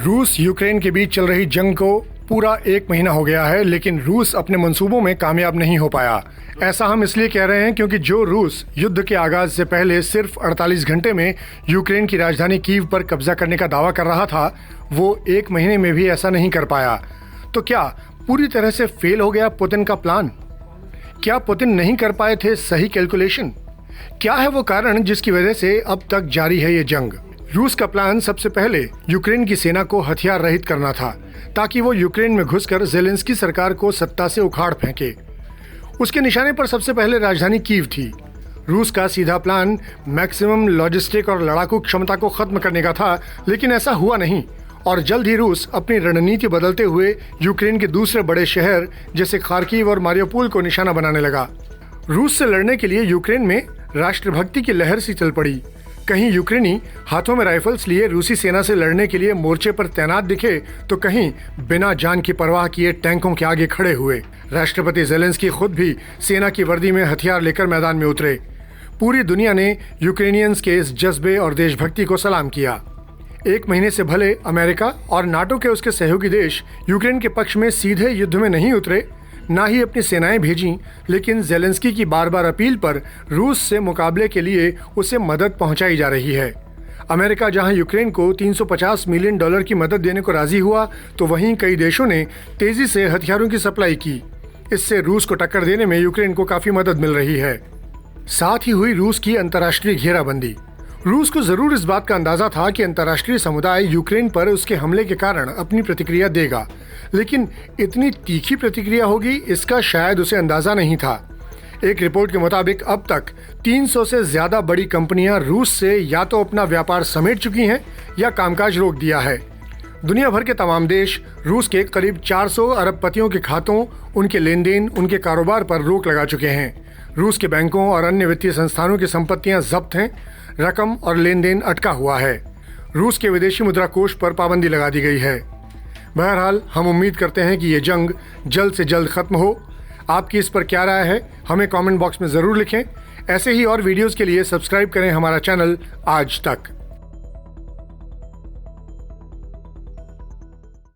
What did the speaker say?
रूस यूक्रेन के बीच चल रही जंग को पूरा 1 महीना हो गया है, लेकिन रूस अपने मंसूबों में कामयाब नहीं हो पाया। ऐसा हम इसलिए कह रहे हैं क्योंकि जो रूस युद्ध के आगाज से पहले सिर्फ 48 घंटे में यूक्रेन की राजधानी कीव पर कब्जा करने का दावा कर रहा था, वो 1 महीने में भी ऐसा नहीं कर पाया। तो क्या पूरी तरह से फेल हो गया पुतिन का प्लान? क्या पुतिन नहीं कर पाए थे सही कैलकुलेशन? क्या है वो कारण जिसकी वजह से अब तक जारी है ये जंग? रूस का प्लान सबसे पहले यूक्रेन की सेना को हथियार रहित करना था, ताकि वो यूक्रेन में घुसकर ज़ेलेंस्की सरकार को सत्ता से उखाड़ फेंके। उसके निशाने पर सबसे पहले राजधानी कीव थी। रूस का सीधा प्लान मैक्सिमम लॉजिस्टिक और लड़ाकू क्षमता को खत्म करने का था, लेकिन ऐसा हुआ नहीं और जल्द ही रूस अपनी रणनीति बदलते हुए यूक्रेन के दूसरे बड़े शहर जैसे खार्किव और मारियोपोल को निशाना बनाने लगा। रूस से लड़ने के लिए यूक्रेन में राष्ट्रभक्ति की लहर सी चल पड़ी। कहीं यूक्रेनी हाथों में राइफल्स लिए रूसी सेना से लड़ने के लिए मोर्चे पर तैनात दिखे, तो कहीं बिना जान की परवाह किए टैंकों के आगे खड़े हुए। राष्ट्रपति ज़ेलेंस्की खुद भी सेना की वर्दी में हथियार लेकर मैदान में उतरे। पूरी दुनिया ने यूक्रेनियंस के इस जज्बे और देशभक्ति को सलाम किया। 1 महीने से भले अमेरिका और नाटो के उसके सहयोगी देश यूक्रेन के पक्ष में सीधे युद्ध में नहीं उतरे, ना ही अपनी सेनाएं भेजीं, लेकिन ज़ेलेंस्की की बार बार अपील पर रूस से मुकाबले के लिए उसे मदद पहुंचाई जा रही है। अमेरिका जहां यूक्रेन को $350 मिलियन की मदद देने को राजी हुआ, तो वहीं कई देशों ने तेजी से हथियारों की सप्लाई की। इससे रूस को टक्कर देने में यूक्रेन को काफी मदद मिल रही है। साथ ही हुई रूस की अंतर्राष्ट्रीय घेराबंदी। रूस को जरूर इस बात का अंदाजा था कि अंतर्राष्ट्रीय समुदाय यूक्रेन पर उसके हमले के कारण अपनी प्रतिक्रिया देगा, लेकिन इतनी तीखी प्रतिक्रिया होगी इसका शायद उसे अंदाजा नहीं था। एक रिपोर्ट के मुताबिक अब तक 300 से ज्यादा बड़ी कंपनियां रूस से या तो अपना व्यापार समेट चुकी हैं या कामकाज रोक दिया है। दुनिया भर के तमाम देश रूस के करीब 400 अरबपतियों के खातों, उनके लेन देन, उनके कारोबार पर रोक लगा चुके हैं। रूस के बैंकों और अन्य वित्तीय संस्थानों की संपत्तियां जब्त हैं, रकम और लेन देन अटका हुआ है। रूस के विदेशी मुद्रा कोष पर पाबंदी लगा दी गई है। बहरहाल हम उम्मीद करते हैं कि ये जंग जल्द से जल्द खत्म हो। आपकी इस पर क्या राय है, हमें कमेंट बॉक्स में जरूर लिखें। ऐसे ही और वीडियोस के लिए सब्सक्राइब करें हमारा चैनल आज तक।